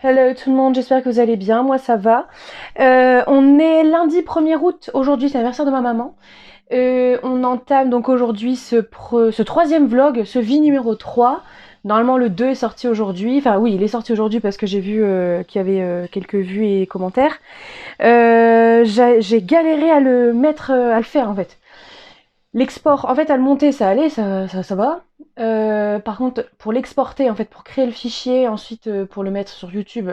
Hello tout le monde, j'espère que vous allez bien, moi ça va. On est lundi 1er août, aujourd'hui c'est l'anniversaire de ma maman. On entame donc aujourd'hui ce troisième vlog, ce vie numéro 3. Normalement le 2 est sorti aujourd'hui, enfin oui il est sorti aujourd'hui parce que j'ai vu qu'il y avait quelques vues et commentaires. J'ai galéré à le mettre, à le faire en fait. L'export, en fait, à le monter, ça allait, ça va. Par contre, pour l'exporter, en fait, pour créer le fichier, ensuite pour le mettre sur YouTube,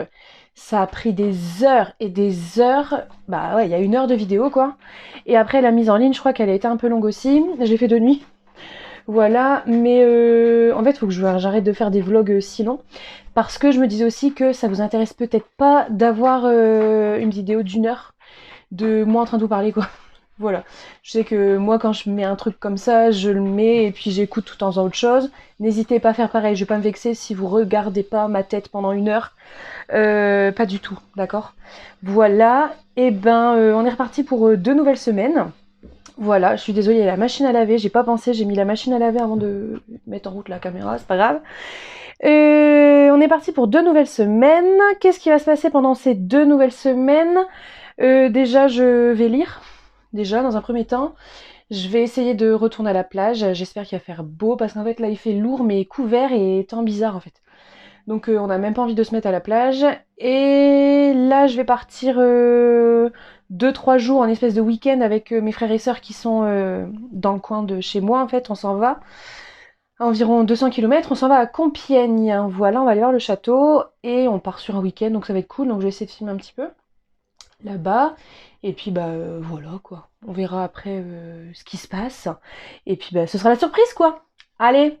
ça a pris des heures et des heures. Bah ouais, il y a 1 heure de vidéo, quoi. Et après, la mise en ligne, je crois qu'elle a été un peu longue aussi. J'ai fait de nuit. Voilà, mais en fait, il faut que j'arrête de faire des vlogs si longs. Parce que je me disais aussi que ça vous intéresse peut-être pas d'avoir une vidéo d'1 heure de moi en train de vous parler, quoi. Voilà. Je sais que moi, quand je mets un truc comme ça, je le mets et puis j'écoute tout en faisant autre chose. N'hésitez pas à faire pareil. Je vais pas me vexer si vous regardez pas ma tête pendant 1 heure. Pas du tout, d'accord. Voilà. Et ben, on est reparti pour 2 nouvelles semaines. Voilà. Je suis désolée, il y a la machine à laver. J'ai pas pensé. J'ai mis la machine à laver avant de mettre en route la caméra. C'est pas grave. On est parti pour 2 nouvelles semaines. Qu'est-ce qui va se passer pendant ces 2 nouvelles semaines? Déjà, je vais lire. Déjà, dans un premier temps, je vais essayer de retourner à la plage. J'espère qu'il va faire beau parce qu'en fait, là, il fait lourd mais couvert et temps bizarre en fait. Donc, on n'a même pas envie de se mettre à la plage. Et là, je vais partir 2-3 jours en espèce de week-end avec mes frères et sœurs qui sont dans le coin de chez moi en fait. On s'en va à environ 200 km. On s'en va à Compiègne. Voilà, on va aller voir le château et on part sur un week-end donc ça va être cool. Donc, je vais essayer de filmer un petit peu là-bas. Et puis bah voilà quoi. On verra après ce qui se passe. Et puis bah ce sera la surprise quoi. Allez,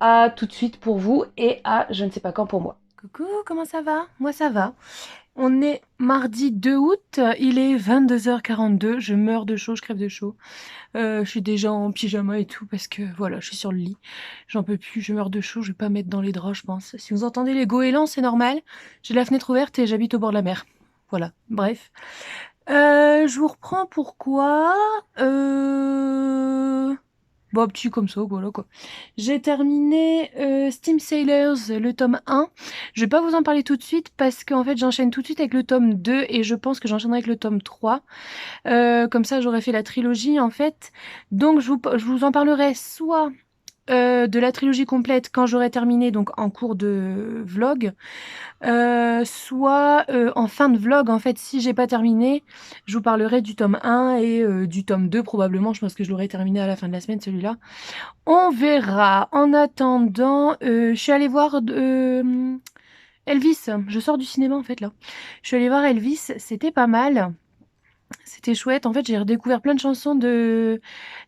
à tout de suite pour vous et à je ne sais pas quand pour moi. Coucou, comment ça va? Moi ça va. On est mardi 2 août, il est 22h42, je meurs de chaud, je crève de chaud. Je suis déjà en pyjama et tout parce que voilà, je suis sur le lit. J'en peux plus, je meurs de chaud, je vais pas mettre dans les draps je pense. Si vous entendez les goélands, c'est normal. J'ai la fenêtre ouverte et j'habite au bord de la mer. Voilà, bref. Je vous reprends pourquoi. Bon, petit comme ça, voilà quoi. J'ai terminé Steam Sailors, le tome 1. Je vais pas vous en parler tout de suite parce qu'en fait j'enchaîne tout de suite avec le tome 2 et je pense que j'enchaînerai avec le tome 3. Comme ça j'aurai fait la trilogie en fait. Donc je vous en parlerai soit de la trilogie complète quand j'aurai terminé, donc en cours de vlog, soit en fin de vlog, en fait, si j'ai pas terminé, je vous parlerai du tome 1 et du tome 2 probablement, je pense que je l'aurai terminé à la fin de la semaine celui-là. On verra. En attendant, je suis allée voir Elvis, je sors du cinéma en fait là. Je suis allée voir Elvis, c'était pas mal. C'était chouette. En fait, j'ai redécouvert plein de chansons de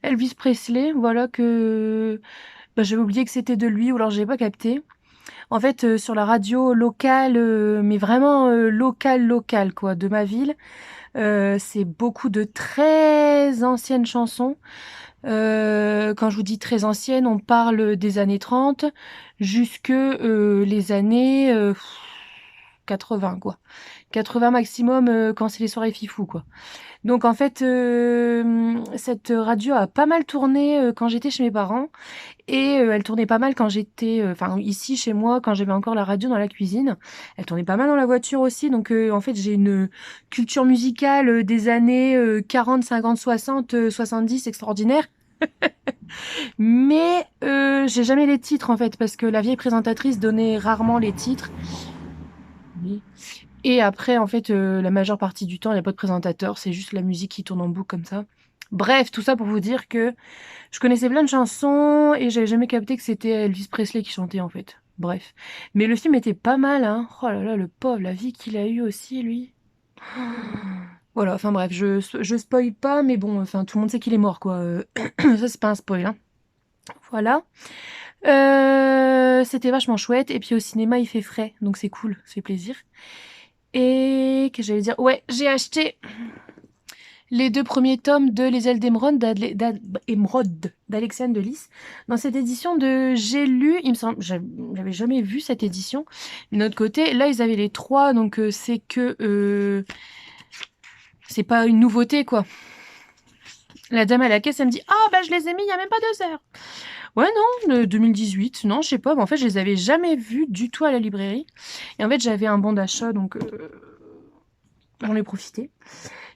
Elvis Presley. Voilà que bah, j'avais oublié que c'était de lui ou alors j'avais pas capté. En fait, sur la radio locale, mais vraiment locale quoi, de ma ville, c'est beaucoup de très anciennes chansons. Quand je vous dis très anciennes, on parle des années 30 jusque les années 80 quoi. 80 maximum quand c'est les soirées fifou quoi. Donc en fait, cette radio a pas mal tourné quand j'étais chez mes parents et elle tournait pas mal quand j'étais, enfin ici chez moi, quand j'avais encore la radio dans la cuisine. Elle tournait pas mal dans la voiture aussi, donc en fait j'ai une culture musicale des années 40, 50, 60, 70 extraordinaire. Mais j'ai jamais les titres en fait, parce que la vieille présentatrice donnait rarement les titres. Oui. Et après, en fait, la majeure partie du temps, il n'y a pas de présentateur, c'est juste la musique qui tourne en boucle comme ça. Bref, tout ça pour vous dire que je connaissais plein de chansons et j'avais jamais capté que c'était Elvis Presley qui chantait en fait. Bref. Mais le film était pas mal, hein. Oh là là, le pauvre, la vie qu'il a eue aussi, lui. Voilà, enfin bref, je spoil pas, mais bon, enfin tout le monde sait qu'il est mort, quoi. Ça, c'est pas un spoil, hein. Voilà. C'était vachement chouette. Et puis au cinéma, il fait frais, donc c'est cool, ça fait plaisir. Et que j'allais dire, ouais, j'ai acheté les 2 premiers tomes de Les Ailes d'Émeraude d'Alexandre de Lys. Dans cette édition de J'ai lu, il me semble, j'avais jamais vu cette édition. Mais d'un autre côté, là, ils avaient les 3, donc c'est que c'est pas une nouveauté, quoi. La dame à la caisse, elle me dit, ah bah je les ai mis il y a même pas 2 heures. Ouais, non, 2018, non, je sais pas, mais en fait, je les avais jamais vus du tout à la librairie. Et en fait, j'avais un bon d'achat, donc j'en ai profité.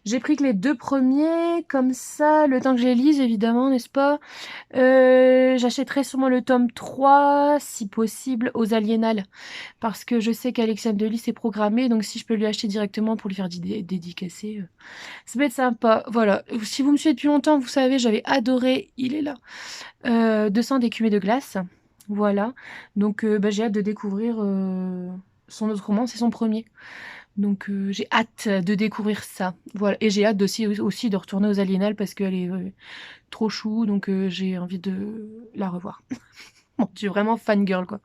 J'ai pris que les 2 premiers, comme ça, le temps que je les lise, évidemment, n'est-ce pas? J'achèterai sûrement le tome 3, si possible, aux Aliénales, parce que je sais qu'Alexandre Delis est programmé, donc si je peux lui acheter directement pour lui faire dédicacer, ça peut être sympa. Voilà. Si vous me suivez depuis longtemps, vous savez, j'avais adoré, il est là, 200 d'écumée de glace. Voilà. Donc, bah, j'ai hâte de découvrir son autre roman, c'est son premier. Donc, j'ai hâte de découvrir ça. Voilà. Et j'ai hâte aussi de retourner aux Aliénales parce qu'elle est trop chou, donc j'ai envie de la revoir. Bon, je suis vraiment fangirl, quoi.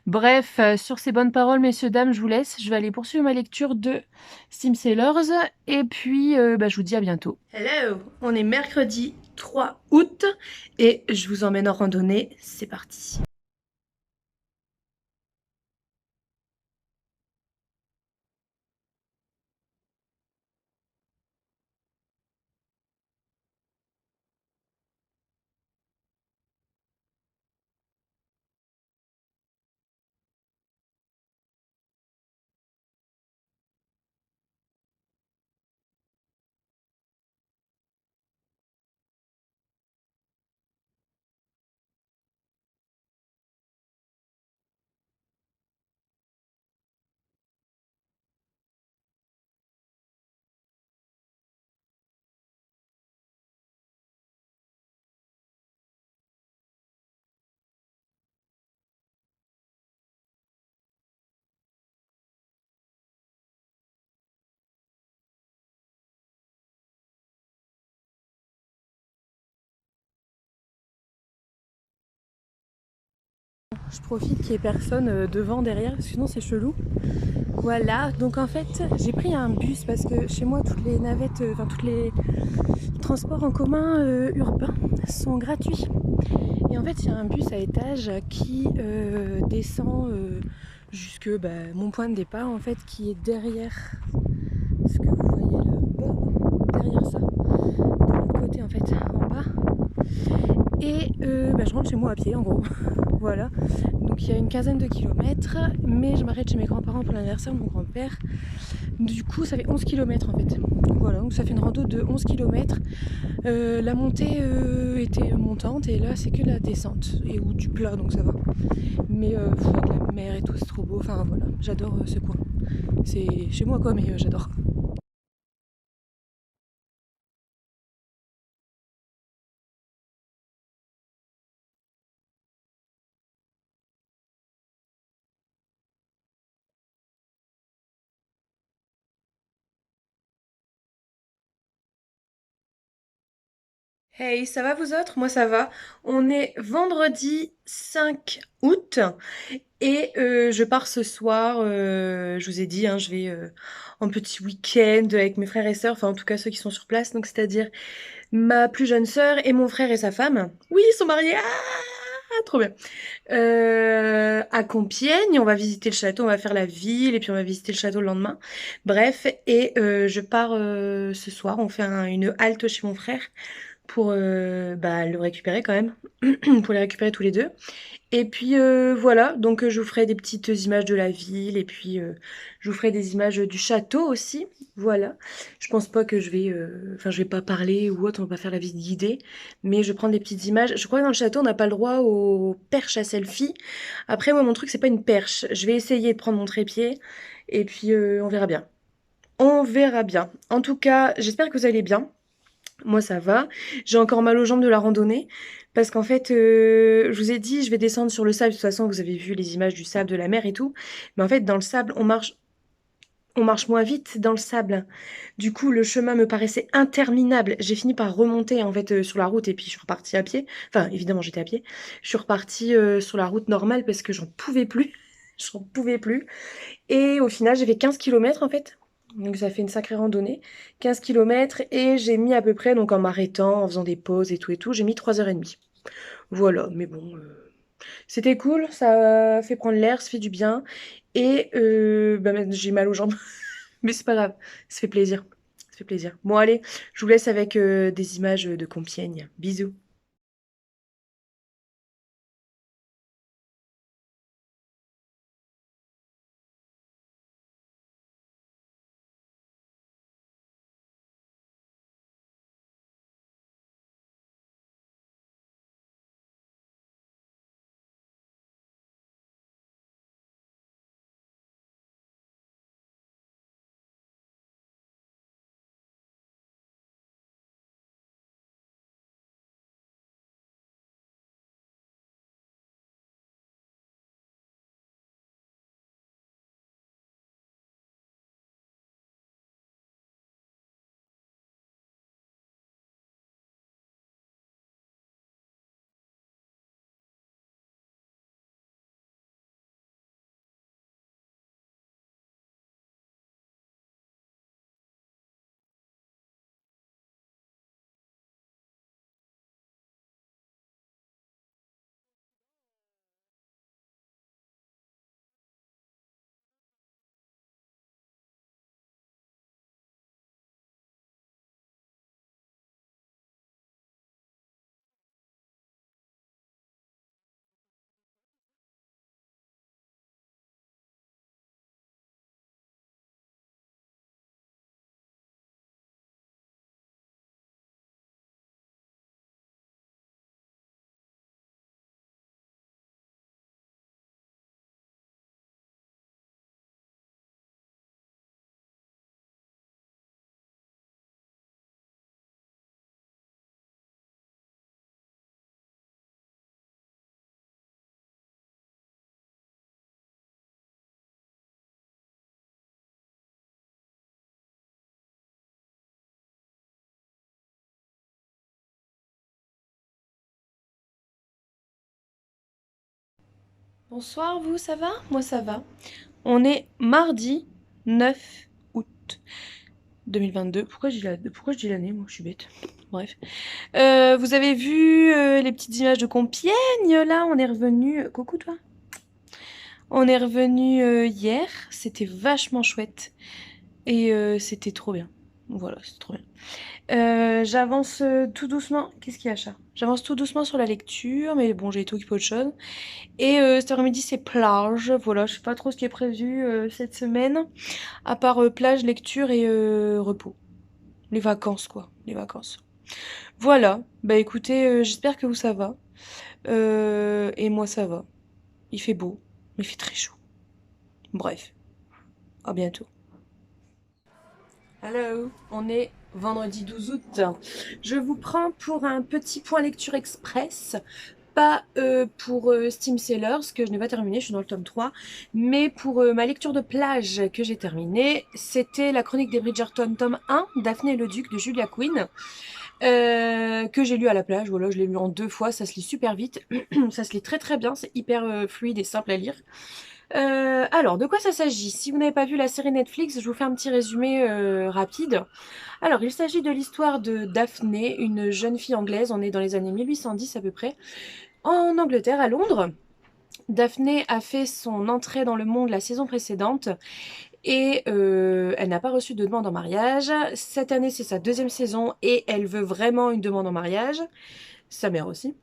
Bref, sur ces bonnes paroles, messieurs, dames, je vous laisse. Je vais aller poursuivre ma lecture de Steam Sailors. Et puis, bah, je vous dis à bientôt. Hello, on est mercredi 3 août et je vous emmène en randonnée. C'est parti. Je profite qu'il n'y ait personne devant, derrière, sinon c'est chelou. Voilà, donc en fait, j'ai pris un bus parce que chez moi, toutes les navettes, enfin, tous les transports en commun urbains sont gratuits. Et en fait, il y a un bus à étage qui descend jusque bah, mon point de départ, en fait, qui est derrière ce que vous voyez là-bas, derrière ça, de l'autre côté, en fait, en bas. Et bah, je rentre chez moi à pied, en gros. Voilà. Donc il y a une quinzaine de kilomètres, mais je m'arrête chez mes grands-parents pour l'anniversaire de mon grand-père. Du coup, ça fait 11 kilomètres en fait. Voilà, donc ça fait une rando de 11 kilomètres. La montée était montante et là c'est que la descente et ou du plat, donc ça va. Mais avec la mer et tout, c'est trop beau. Enfin voilà, j'adore ce coin. C'est chez moi quoi, mais j'adore. Hey, ça va vous autres? Moi ça va. On est vendredi 5 août et je pars ce soir. Je vous ai dit, hein, je vais en petit week-end avec mes frères et sœurs, enfin en tout cas ceux qui sont sur place, donc c'est-à-dire ma plus jeune sœur et mon frère et sa femme. Oui, ils sont mariés. Ah, trop bien. À Compiègne, on va visiter le château, on va faire la ville et puis on va visiter le château le lendemain. Bref, et je pars ce soir. On fait une halte chez mon frère pour bah, le récupérer quand même, pour les récupérer tous les deux. Et puis voilà, donc je vous ferai des petites images de la ville et puis je vous ferai des images du château aussi. Voilà. Je pense pas que je vais, enfin je vais pas parler ou autre, on va pas faire la visite guidée, mais je vais prendre des petites images. Je crois que dans le château on n'a pas le droit aux perches à selfie. Après moi mon truc c'est pas une perche. Je vais essayer de prendre mon trépied et puis on verra bien. On verra bien. En tout cas, j'espère que vous allez bien. Moi, ça va. J'ai encore mal aux jambes de la randonnée parce qu'en fait, je vous ai dit, je vais descendre sur le sable. De toute façon, vous avez vu les images du sable, de la mer et tout. Mais en fait, dans le sable, on marche moins vite dans le sable. Du coup, le chemin me paraissait interminable. J'ai fini par remonter en fait sur la route et puis je suis repartie à pied. Enfin, évidemment, j'étais à pied. Je suis repartie sur la route normale parce que j'en pouvais plus. J'en pouvais plus. Et au final, j'ai fait 15 kilomètres en fait. Donc ça fait une sacrée randonnée. 15 kilomètres et j'ai mis à peu près, donc en m'arrêtant, en faisant des pauses et tout, j'ai mis 3h30. Voilà, mais bon, c'était cool, ça fait prendre l'air, ça fait du bien. Et bah, j'ai mal aux jambes, mais c'est pas grave, ça fait plaisir. Ça fait plaisir. Bon allez, je vous laisse avec des images de Compiègne. Bisous. Bonsoir, vous, ça va? Moi, ça va. On est mardi 9 août 2022. Pourquoi je dis l'année? Moi, je suis bête. Bref. Vous avez vu les petites images de Compiègne, là? On est revenu... Coucou, toi. On est revenu hier. C'était vachement chouette. Et c'était trop bien. Voilà, c'est trop bien. J'avance tout doucement. Qu'est-ce qu'il y a, chat? J'avance tout doucement sur la lecture, mais bon, j'ai été occupée autre chose. Et cet après-midi, c'est plage. Voilà, je sais pas trop ce qui est prévu cette semaine. À part plage, lecture et repos. Les vacances, quoi. Les vacances. Voilà. Bah écoutez, j'espère que vous ça va. Et moi, ça va. Il fait beau. Il fait très chaud. Bref. À bientôt. Hello, on est vendredi 12 août. Je vous prends pour un petit point lecture express. Pas pour Steam Sellers, que je n'ai pas terminé, je suis dans le tome 3, mais pour ma lecture de plage que j'ai terminée. C'était la chronique des Bridgerton, tome 1, Daphné et le Duc de Julia Quinn, que j'ai lu à la plage. Voilà, je l'ai lu en 2 fois, ça se lit super vite, ça se lit très très bien, c'est hyper fluide et simple à lire. Alors, de quoi ça s'agit? Si vous n'avez pas vu la série Netflix, je vous fais un petit résumé rapide. Alors, il s'agit de l'histoire de Daphné, une jeune fille anglaise, on est dans les années 1810 à peu près, en Angleterre, à Londres. Daphné a fait son entrée dans le monde la saison précédente et elle n'a pas reçu de demande en mariage. Cette année, c'est sa 2e saison et elle veut vraiment une demande en mariage. Sa mère aussi.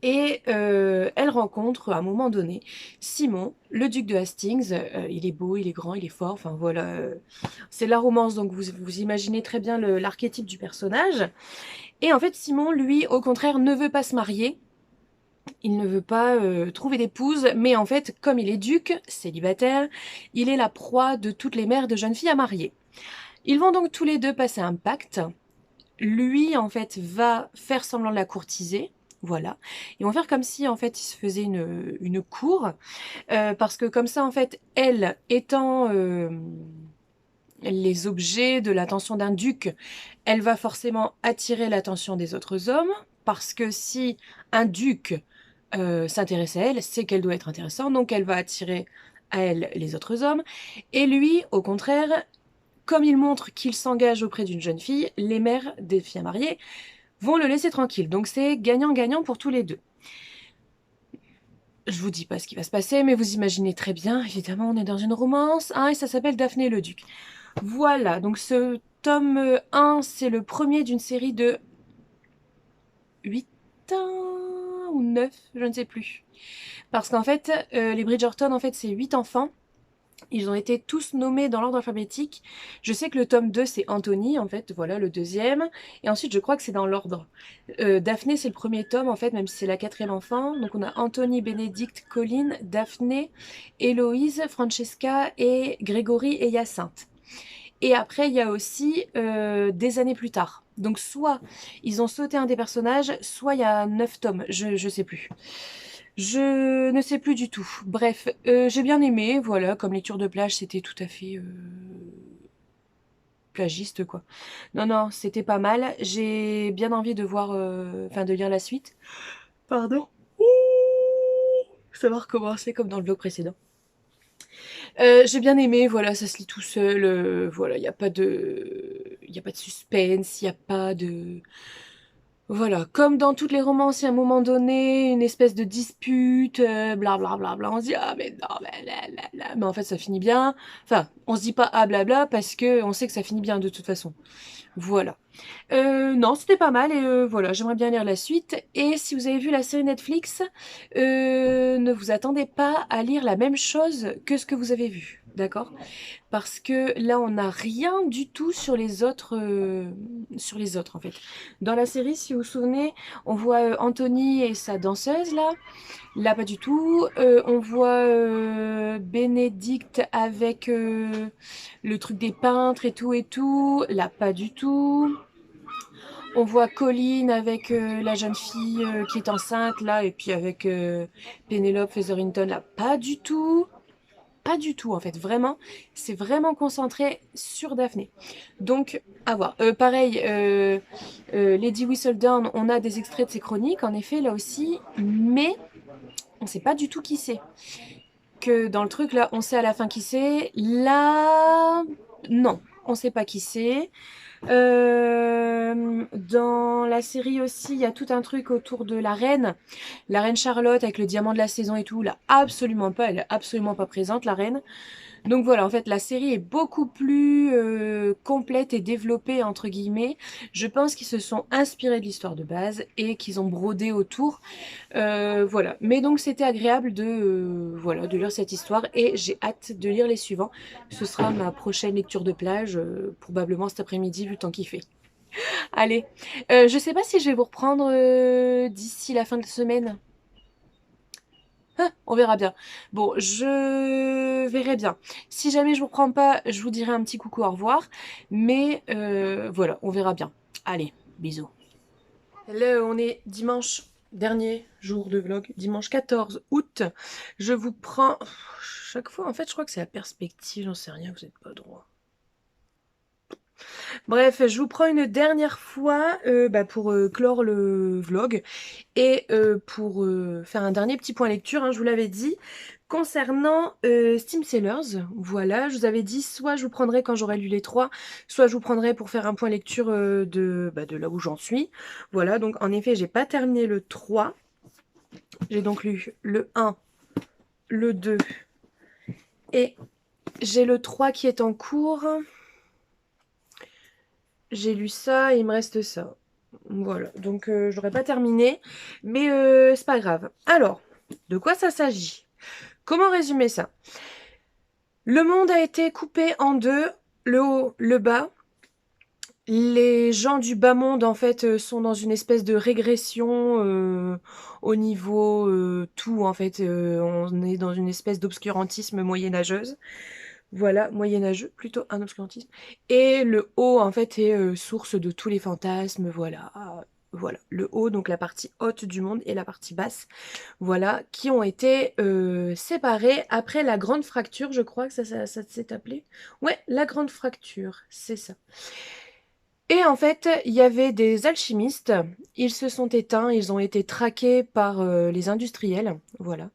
Et elle rencontre à un moment donné Simon, le duc de Hastings. Il est beau, il est grand, il est fort. Enfin voilà, c'est la romance, donc vous imaginez très bien l'archétype du personnage. Et en fait, Simon, lui, au contraire, ne veut pas se marier. Il ne veut pas trouver d'épouse, mais en fait, comme il est duc, célibataire, il est la proie de toutes les mères de jeunes filles à marier. Ils vont donc tous les deux passer un pacte. Lui, en fait, va faire semblant de la courtiser. Voilà. Ils vont faire comme si, en fait, il se faisait une cour. Parce que comme ça, en fait, elle, étant les objets de l'attention d'un duc, elle va forcément attirer l'attention des autres hommes. Parce que si un duc s'intéresse à elle, c'est qu'elle doit être intéressante. Donc, elle va attirer à elle les autres hommes. Et lui, au contraire, comme il montre qu'il s'engage auprès d'une jeune fille, les mères des filles à marier vont le laisser tranquille. Donc c'est gagnant-gagnant pour tous les deux. Je vous dis pas ce qui va se passer, mais vous imaginez très bien, évidemment, on est dans une romance, hein, et ça s'appelle Daphné et le Duc. Voilà, donc ce tome 1, c'est le premier d'une série de 8 ou 9, je ne sais plus. Parce qu'en fait, les Bridgerton, en fait, c'est 8 enfants. Ils ont été tous nommés dans l'ordre alphabétique. Je sais que le tome 2, c'est Anthony, en fait, voilà, le 2e. Et ensuite, je crois que c'est dans l'ordre. Daphné, c'est le premier tome, en fait, même si c'est la 4e enfant. Donc, on a Anthony, Bénédicte, Colline, Daphné, Héloïse, Francesca et Grégory et Hyacinthe. Et après, il y a aussi des années plus tard. Donc, soit ils ont sauté un des personnages, soit il y a 9 tomes, je sais plus. Je ne sais plus du tout. Bref, j'ai bien aimé, voilà, comme lecture de plage, c'était tout à fait plagiste, quoi. Non, non, c'était pas mal. J'ai bien envie de voir, enfin, de lire la suite. Pardon. Ouh, ça va recommencer comme dans le vlog précédent. J'ai bien aimé, voilà, ça se lit tout seul, voilà, il n'y a pas de... Il n'y a pas de suspense, il n'y a pas de... Voilà, comme dans toutes les romances, il y a un moment donné, une espèce de dispute, blablabla, on se dit «Ah mais non, mais en fait ça finit bien». Enfin, on se dit pas «Ah blabla» parce que on sait que ça finit bien de toute façon. Voilà. Non, c'était pas mal et voilà, j'aimerais bien lire la suite. Et si vous avez vu la série Netflix, ne vous attendez pas à lire la même chose que ce que vous avez vu, d'accord? Parce que là, on n'a rien du tout sur les autres en fait. Dans la série, si vous vous souvenez, on voit Anthony et sa danseuse là. Là, pas du tout. On voit Bénédicte avec le truc des peintres et tout et tout. Là, pas du tout. On voit Colline avec la jeune fille qui est enceinte là, et puis avec Penelope Featherington là, pas du tout. Pas du tout en fait, vraiment, c'est vraiment concentré sur Daphné. Donc, à voir. Pareil, Lady Whistledown, on a des extraits de ses chroniques, en effet, là aussi, mais on sait pas du tout qui c'est. Que dans le truc, là, on sait à la fin qui c'est. Là, non, on sait pas qui c'est. Dans la série aussi, il y a tout un truc autour de la reine Charlotte avec le diamant de la saison et tout. Là, absolument pas, elle est absolument pas présente, la reine. Donc voilà, en fait, la série est beaucoup plus complète et développée, entre guillemets. Je pense qu'ils se sont inspirés de l'histoire de base et qu'ils ont brodé autour. Voilà. Mais donc, c'était agréable voilà, de lire cette histoire et j'ai hâte de lire les suivants. Ce sera ma prochaine lecture de plage, probablement cet après-midi, vu le temps qu'il fait. Allez, je sais pas si je vais vous reprendre d'ici la fin de la semaine. Ah, on verra bien. Bon, je verrai bien. Si jamais je vous reprends pas, je vous dirai un petit coucou, au revoir. Mais voilà, on verra bien. Allez, bisous. Là, on est dimanche, dernier jour de vlog, dimanche 14 août. Je vous prends... Chaque fois, en fait, je crois que c'est la perspective, j'en sais rien, vous n'êtes pas droit. Bref, je vous prends une dernière fois pour clore le vlog et pour faire un dernier petit point lecture, hein, je vous l'avais dit. Concernant Steam Sellers, voilà, je vous avais dit soit je vous prendrai quand j'aurai lu les 3, soit je vous prendrai pour faire un point lecture de là où j'en suis. Voilà, donc en effet, j'ai pas terminé le 3. J'ai donc lu le 1, le 2 et j'ai le 3 qui est en cours. J'ai lu ça et il me reste ça. Voilà, donc je n'aurais pas terminé, mais c'est pas grave. Alors, de quoi ça s'agit? Comment résumer ça? Le monde a été coupé en deux, le haut, le bas. Les gens du bas monde, en fait, sont dans une espèce de régression au niveau tout, en fait. On est dans une espèce d'obscurantisme moyenâgeuse. Voilà, moyenâgeux, plutôt un obscurantisme. Et le haut, en fait, est source de tous les fantasmes, voilà. Voilà, le haut, donc la partie haute du monde et la partie basse, voilà, qui ont été séparés après la grande fracture, je crois que ça s'est appelé. Ouais, la grande fracture, c'est ça. Et en fait, il y avait des alchimistes, ils se sont éteints, ils ont été traqués par les industriels, voilà.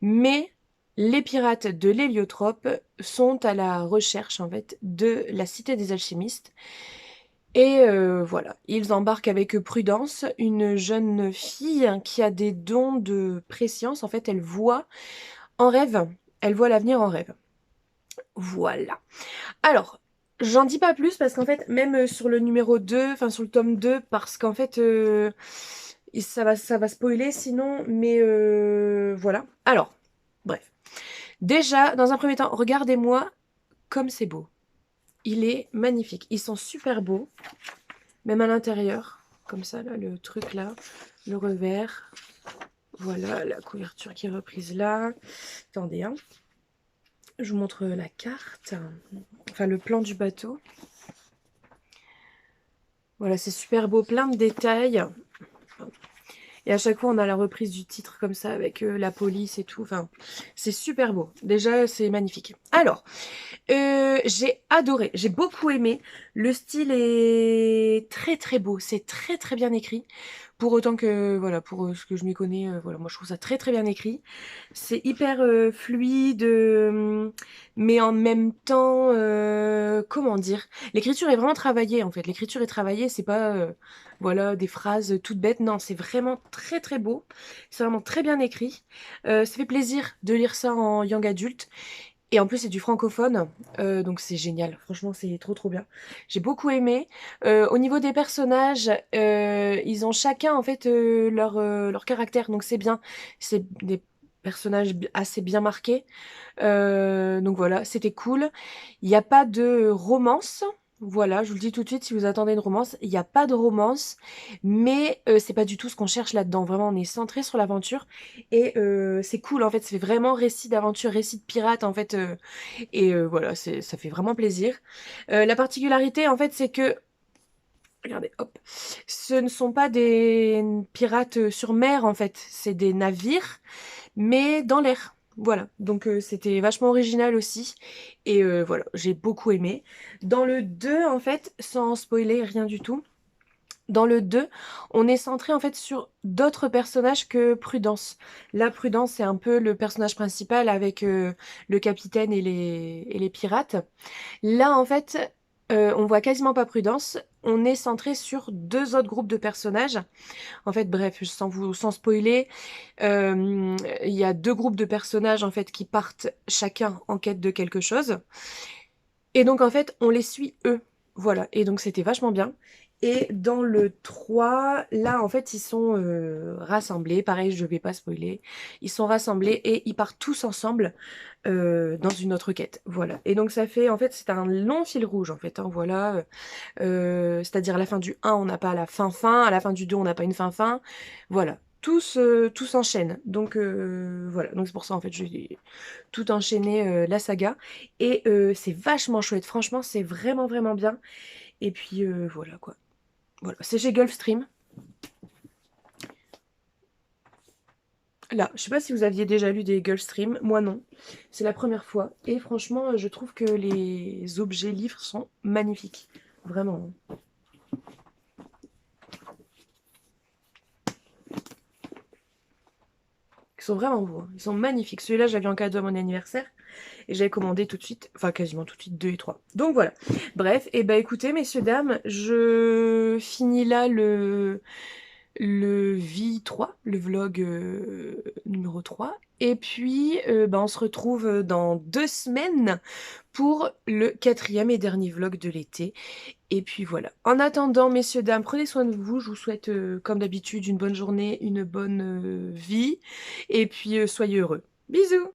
Mais les pirates de l'héliotrope sont à la recherche, en fait, de la cité des alchimistes. Et voilà, ils embarquent avec prudence une jeune fille qui a des dons de préscience. En fait, elle voit en rêve, elle voit l'avenir en rêve. Voilà. Alors, j'en dis pas plus parce qu'en fait, même sur le numéro 2, enfin sur le tome 2, parce qu'en fait, ça va spoiler sinon, mais voilà. Alors, bref. Déjà, dans un premier temps, regardez-moi comme c'est beau. Il est magnifique. Ils sont super beaux. Même à l'intérieur, comme ça, là, le truc là, le revers. Voilà, la couverture qui est reprise là. Attendez, hein. Je vous montre la carte. Enfin, le plan du bateau. Voilà, c'est super beau, plein de détails. Et à chaque fois, on a la reprise du titre comme ça, avec la police et tout. Enfin, c'est super beau. Déjà, c'est magnifique. Alors, j'ai adoré, j'ai beaucoup aimé. Le style est très très beau, c'est très très bien écrit. Pour autant que, voilà, pour ce que je m'y connais, voilà, moi je trouve ça très très bien écrit. C'est hyper fluide, mais en même temps, comment dire? L'écriture est vraiment travaillée en fait. L'écriture est travaillée, c'est pas, voilà, des phrases toutes bêtes. Non, c'est vraiment très très beau. C'est vraiment très bien écrit. Ça fait plaisir de lire ça en young adulte. Et en plus, c'est du francophone, donc c'est génial. Franchement, c'est trop trop bien. J'ai beaucoup aimé. Au niveau des personnages, ils ont chacun en fait leur caractère, donc c'est bien. C'est des personnages assez bien marqués. Donc voilà, c'était cool. Il n'y a pas de romance. Voilà, je vous le dis tout de suite, si vous attendez une romance, il n'y a pas de romance, mais c'est pas du tout ce qu'on cherche là-dedans. Vraiment, on est centré sur l'aventure et c'est cool en fait. Ça fait vraiment récit d'aventure, récit de pirate en fait, et voilà, ça fait vraiment plaisir. La particularité en fait, c'est que regardez, hop, ce ne sont pas des pirates sur mer en fait, c'est des navires, mais dans l'air. Voilà, donc c'était vachement original aussi, et voilà, j'ai beaucoup aimé. Dans le 2, en fait, sans spoiler rien du tout, Dans le 2, on est centré en fait sur d'autres personnages que Prudence. Là, Prudence, c'est un peu le personnage principal avec le capitaine et les pirates. Là, en fait, on voit quasiment pas Prudence. On est centré sur deux autres groupes de personnages. En fait, bref, sans spoiler, il y a deux groupes de personnages en fait qui partent chacun en quête de quelque chose. Et donc en fait, on les suit eux. Voilà. Et donc c'était vachement bien. Et dans le 3, là en fait, ils sont rassemblés. Pareil, je vais pas spoiler. Ils sont rassemblés et ils partent tous ensemble dans une autre quête. Voilà. Et donc ça fait, en fait, c'est un long fil rouge en fait. Hein, voilà. C'est-à-dire à la fin du 1, on n'a pas la fin-fin. À la fin du 2, on n'a pas une fin-fin. Voilà. Tout s'enchaîne. Donc voilà. Donc c'est pour ça en fait, j'ai tout enchaîné la saga. Et c'est vachement chouette. Franchement, c'est vraiment vraiment bien. Et puis voilà quoi. Voilà. C'est chez Gulfstream. Là, je sais pas si vous aviez déjà lu des Gulfstream. Moi non. C'est la première fois. Et franchement, je trouve que les objets livres sont magnifiques. Vraiment. Ils sont vraiment beaux, hein. Ils sont magnifiques. Celui-là, j'avais en cadeau à mon anniversaire. Et j'avais commandé tout de suite, enfin quasiment tout de suite, 2 et 3. Donc voilà. Bref, et bah écoutez, messieurs, dames, je finis là le V3, le vlog numéro 3. Et puis, bah, on se retrouve dans 2 semaines pour le 4e et dernier vlog de l'été. Et puis voilà. En attendant, messieurs, dames, prenez soin de vous. Je vous souhaite, comme d'habitude, une bonne journée, une bonne vie. Et puis, soyez heureux. Bisous!